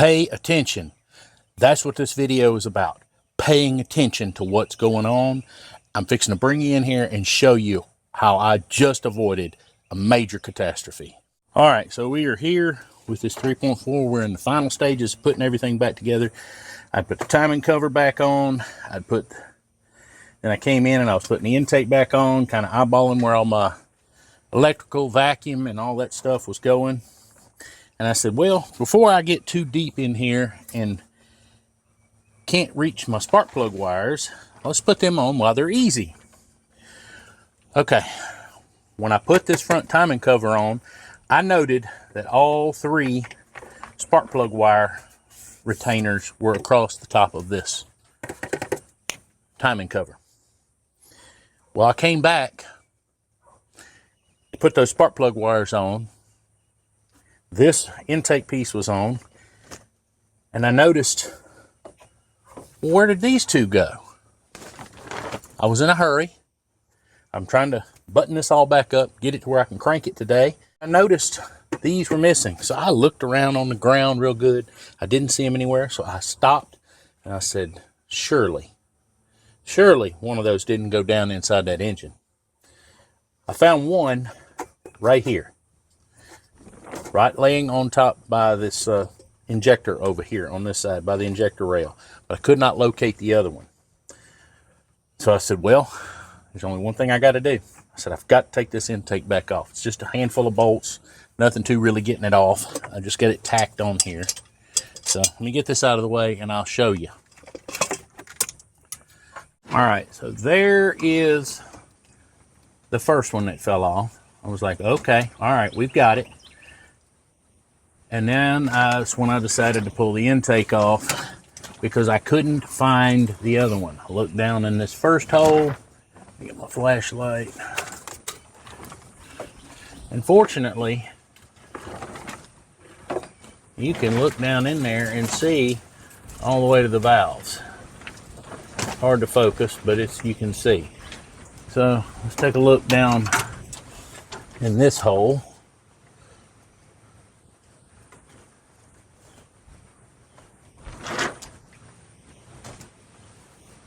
Pay attention. That's what this video is about. Paying attention to what's going on. I'm fixing to bring you in here and show you how I just avoided a major catastrophe. All right, so we are here with this 3.4. We're in the final stages of putting everything back together. I put the timing cover back on. Then I came in and I was putting the intake back on, kind of eyeballing where all my electrical, vacuum, and all that stuff was going. And I said, well, before I get too deep in here and can't reach my spark plug wires, let's put them on while they're easy. Okay, when I put this front timing cover on, I noted that all three spark plug wire retainers were across the top of this timing cover. Well, I came back to put those spark plug wires on. This intake piece was on, and I noticed, where did these two go? I was in a hurry. I'm trying to button this all back up, get it to where I can crank it today. I noticed these were missing, so I looked around on the ground real good. I didn't see them anywhere, so I stopped and I said, surely one of those didn't go down inside that engine. I found one right here, right laying on top by this injector over here on this side by the injector rail, but I could not locate the other one. So I said, well, there's only one thing I got to do. I said, I've got to take this intake back off. It's just a handful of bolts, nothing to really getting it off. I just get it tacked on here. So let me get this out of the way and I'll show you. All right, so there is the first one that fell off. I was like, okay, all right, we've got it. And then that's when I decided to pull the intake off because I couldn't find the other one. I looked down in this first hole. Let me get my flashlight. Unfortunately, you can look down in there and see all the way to the valves. Hard to focus, but you can see. So let's take a look down in this hole.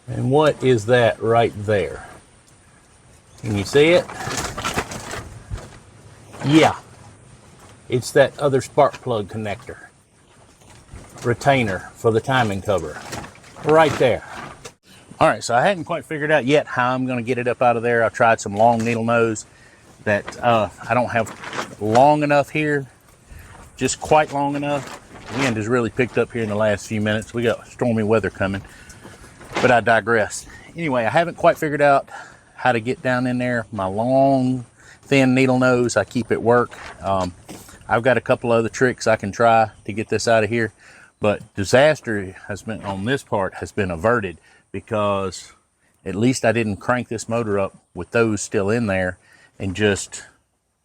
And what is that right there? Can you see it? Yeah, it's that other spark plug connector retainer for the timing cover right there. All right, so I hadn't quite figured out yet how I'm going to get it up out of there. I tried some long needle nose that I don't have long enough here, just quite long enough. The wind has really picked up here in the last few minutes. We got stormy weather coming, but I digress. Anyway, I haven't quite figured out how to get down in there. My long, thin needle nose, I keep at work. I've got a couple other tricks I can try to get this out of here, but disaster has been on this part has been averted because at least I didn't crank this motor up with those still in there and just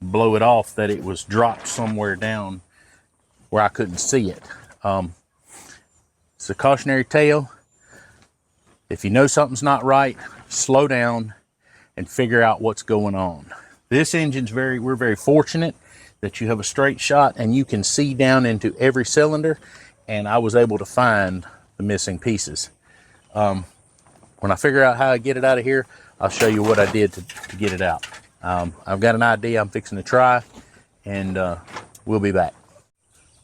blow it off, that it was dropped somewhere down where I couldn't see it. It's a cautionary tale. If you know something's not right, slow down and figure out what's going on. This engine's we're very fortunate that you have a straight shot and you can see down into every cylinder, and I was able to find the missing pieces. When I figure out how I get it out of here, I'll show you what I did to get it out. I've got an idea I'm fixing to try, and we'll be back.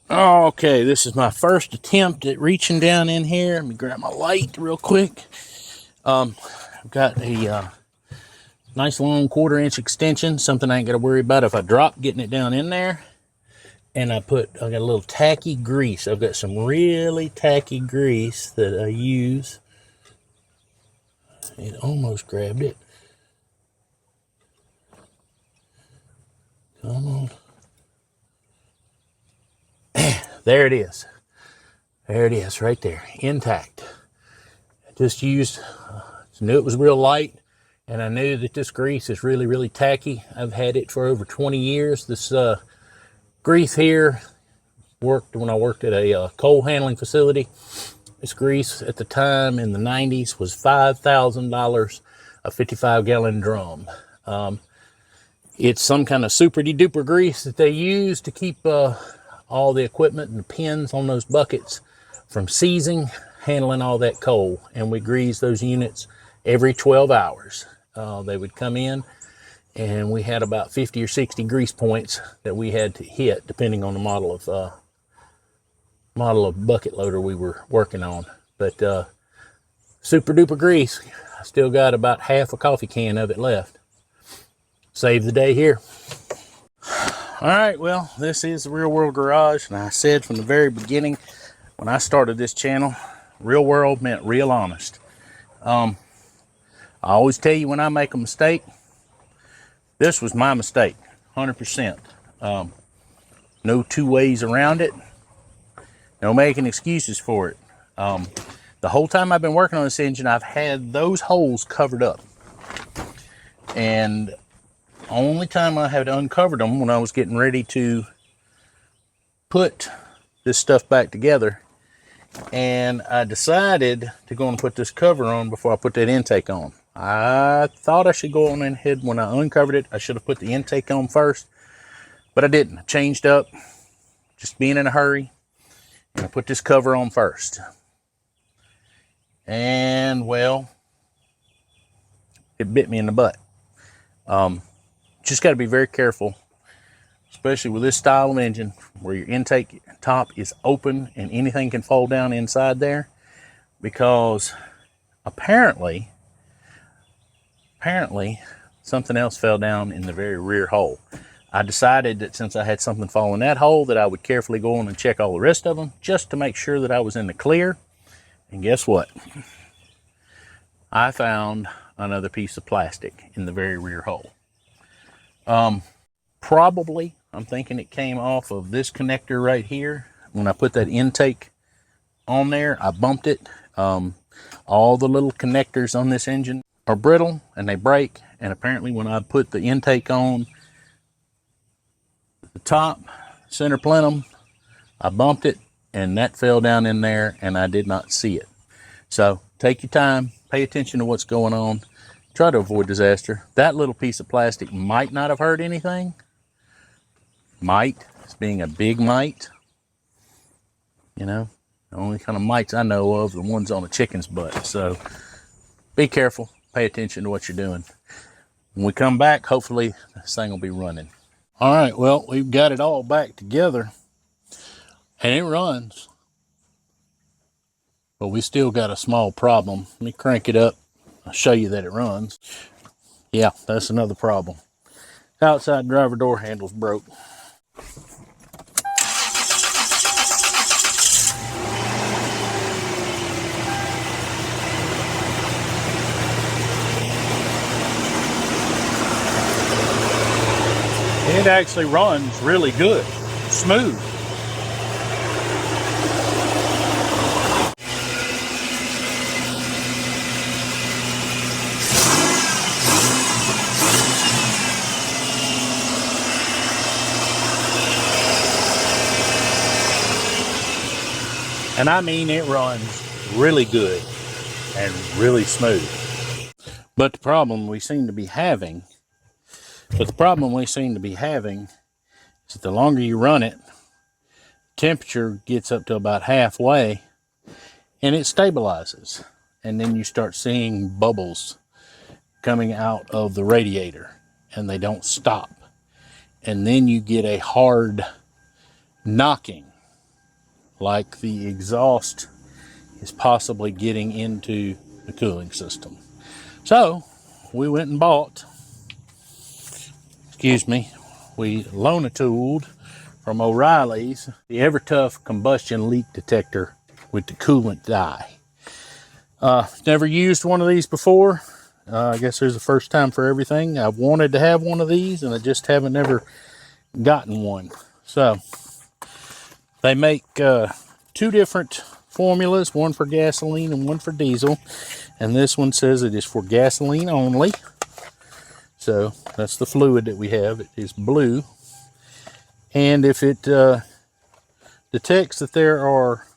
Okay, this is my first attempt at reaching down in here. Let me grab my light real quick. I've got a nice long 1/4 inch extension, something I ain't got to worry about if I drop getting it down in there. And I got a little tacky grease. I've got some really tacky grease that I use. It almost grabbed it. Come on. There it is. There it is, right there, intact. I just used, knew it was real light, and I knew that this grease is really, really tacky. I've had it for over 20 years. This grease here worked when I worked at a coal handling facility. This grease at the time in the 90s was $5,000 a 55-gallon drum. It's some kind of super duper grease that they use to keep all the equipment and the pins on those buckets from seizing, handling all that coal. And we greased those units every 12 hours. They would come in, and we had about 50 or 60 grease points that we had to hit depending on the model of bucket loader we were working on. But super duper grease. I still got about half a coffee can of it left. Save the day here. All right, well, this is the Real World Garage, and I said from the very beginning when I started this channel, real world meant real honest. I always tell you when I make a mistake, this was my mistake, 100%. No two ways around it. No making excuses for it. The whole time I've been working on this engine, I've had those holes covered up. And only time I had uncovered them when I was getting ready to put this stuff back together. And I decided to go and put this cover on before I put that intake on. I thought I should go on ahead when I uncovered it. I should have put the intake on first, but I didn't. I changed up, just being in a hurry. And I put this cover on first. And, well, it bit me in the butt. Just got to be very careful, especially with this style of engine where your intake top is open and anything can fall down inside there, because apparently something else fell down in the very rear hole. I decided that since I had something fall in that hole that I would carefully go on and check all the rest of them just to make sure that I was in the clear. And guess what? I found another piece of plastic in the very rear hole. Probably, I'm thinking it came off of this connector right here. When I put that intake on there, I bumped it. All the little connectors on this engine are brittle and they break. And apparently when I put the intake on the top center plenum, I bumped it and that fell down in there and I did not see it. So take your time, pay attention to what's going on, try to avoid disaster. That little piece of plastic might not have hurt anything. Might, it's being a big might. You know, the only kind of mites I know of are the ones on a chicken's butt. So be careful, pay attention to what you're doing. When we come back, hopefully this thing will be running. All right, well, we've got it all back together and it runs, but we still got a small problem. Let me crank it up. I'll show you that it runs. Yeah, that's another problem. Outside driver door handle's broke. It actually runs really good, smooth. And I mean, it runs really good and really smooth. But the problem we seem to be having is that the longer you run it, temperature gets up to about halfway and it stabilizes. And then you start seeing bubbles coming out of the radiator and they don't stop. And then you get a hard knocking, like the exhaust is possibly getting into the cooling system. So we went and bought, we loan-a-tooled from O'Reilly's the Evertough combustion leak detector with the coolant dye. Never used one of these before. I guess there's a first time for everything. I've wanted to have one of these and I just haven't ever gotten one. So they make two different formulas, one for gasoline and one for diesel. And this one says it is for gasoline only. So that's the fluid that we have. It is blue. And if it detects that there are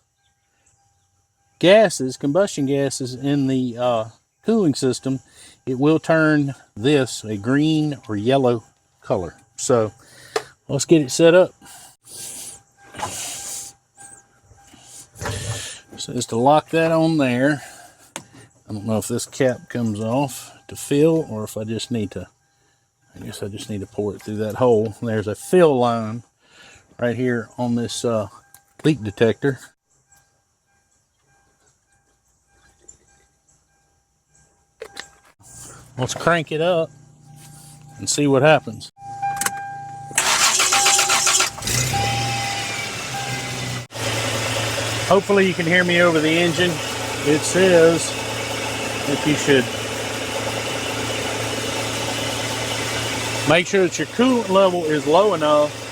gases, combustion gases in the cooling system, it will turn this a green or yellow color. So let's get it set up. So just to lock that on there, I don't know if this cap comes off to fill or if I just need to, I guess I just need to pour it through that hole. There's a fill line right here on this leak detector. Let's crank it up and see what happens. Hopefully you can hear me over the engine. It says that you should make sure that your coolant level is low enough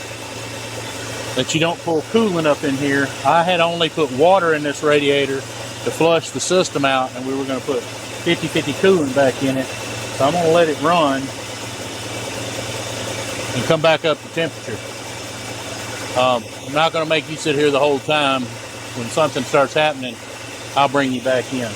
that you don't pull coolant up in here. I had only put water in this radiator to flush the system out, and we were going to put 50-50 coolant back in it. So I'm going to let it run and come back up to temperature. I'm not going to make you sit here the whole time. When something starts happening, I'll bring you back in.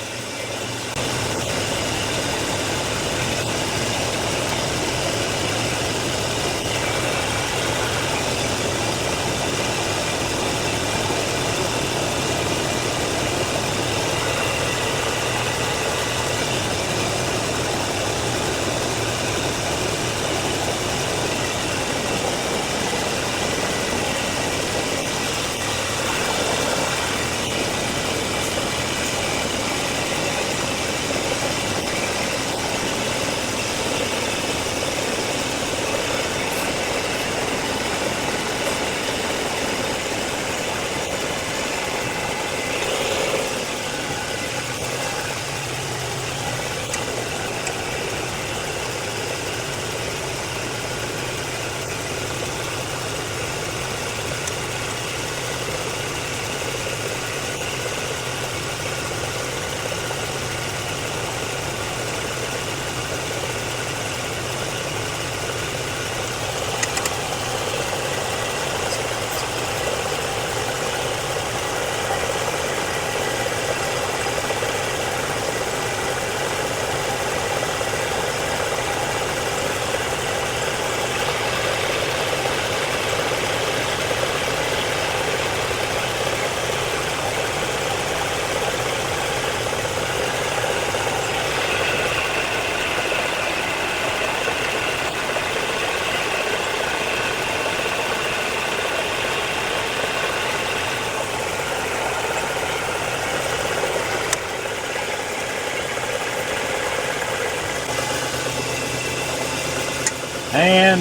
And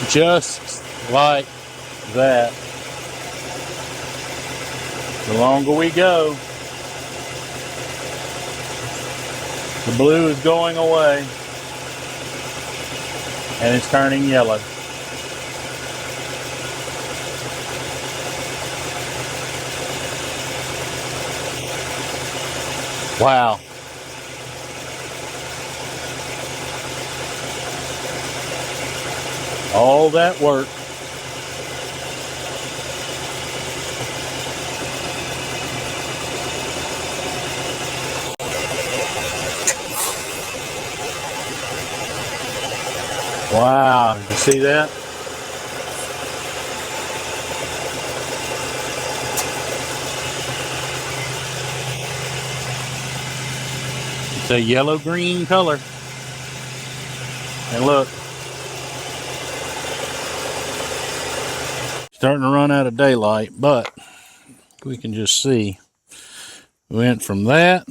just like that, the longer we go, the blue is going away and it's turning yellow. Wow. All that work. Wow, you see that? It's a yellow-green color. And look, starting to run out of daylight, but we can just see we went from that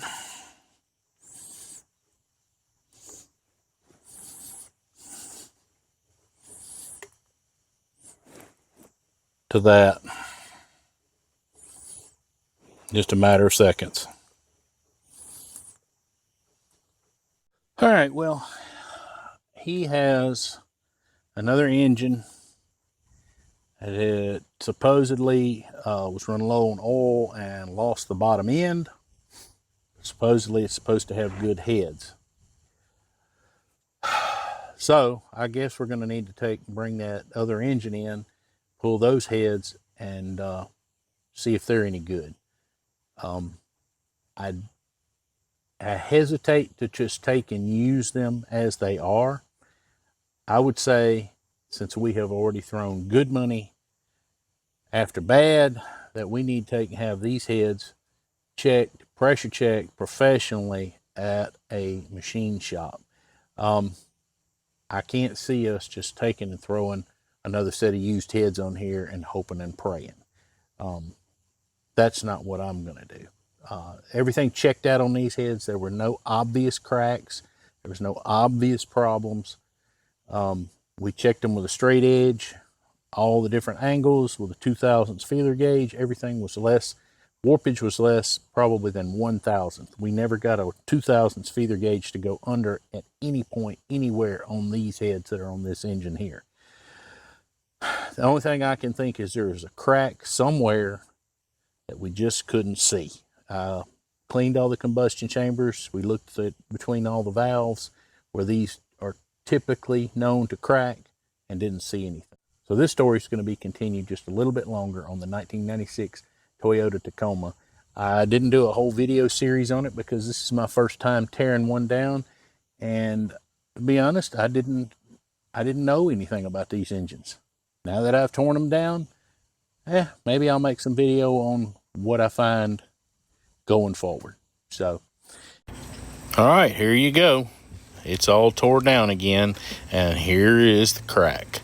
to that. Just a matter of seconds. All right, well, he has another engine that had supposedly was running low on oil and lost the bottom end. Supposedly it's supposed to have good heads. So I guess we're going to need to bring that other engine in, pull those heads, and see if they're any good. I hesitate to just take and use them as they are. I would say, since we have already thrown good money after bad, that we need to take and have these heads checked, pressure checked professionally at a machine shop. I can't see us just taking and throwing another set of used heads on here and hoping and praying. That's not what I'm going to do. Everything checked out on these heads. There were no obvious cracks. There was no obvious problems. We checked them with a straight edge, all the different angles with a 2,000ths feeler gauge. Everything was less, warpage was less probably than 1,000th. We never got a 2,000ths feeler gauge to go under at any point anywhere on these heads that are on this engine here. The only thing I can think is there was a crack somewhere that we just couldn't see. Cleaned all the combustion chambers. We looked at between all the valves where these are typically known to crack and didn't see anything. So this story is going to be continued just a little bit longer on the 1996 Toyota Tacoma. I didn't do a whole video series on it because this is my first time tearing one down, and to be honest, I didn't know anything about these engines. Now that I've torn them down, maybe I'll make some video on what I find going forward. So, all right, here you go. It's all tore down again, and here is the crack.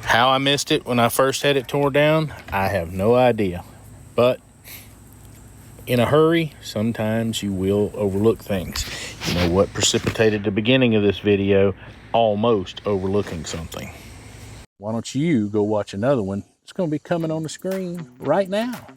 How I missed it when I first had it tore down, I have no idea. But in a hurry, sometimes you will overlook things. You know what precipitated the beginning of this video? Almost overlooking something. Why don't you go watch another one? It's going to be coming on the screen right now.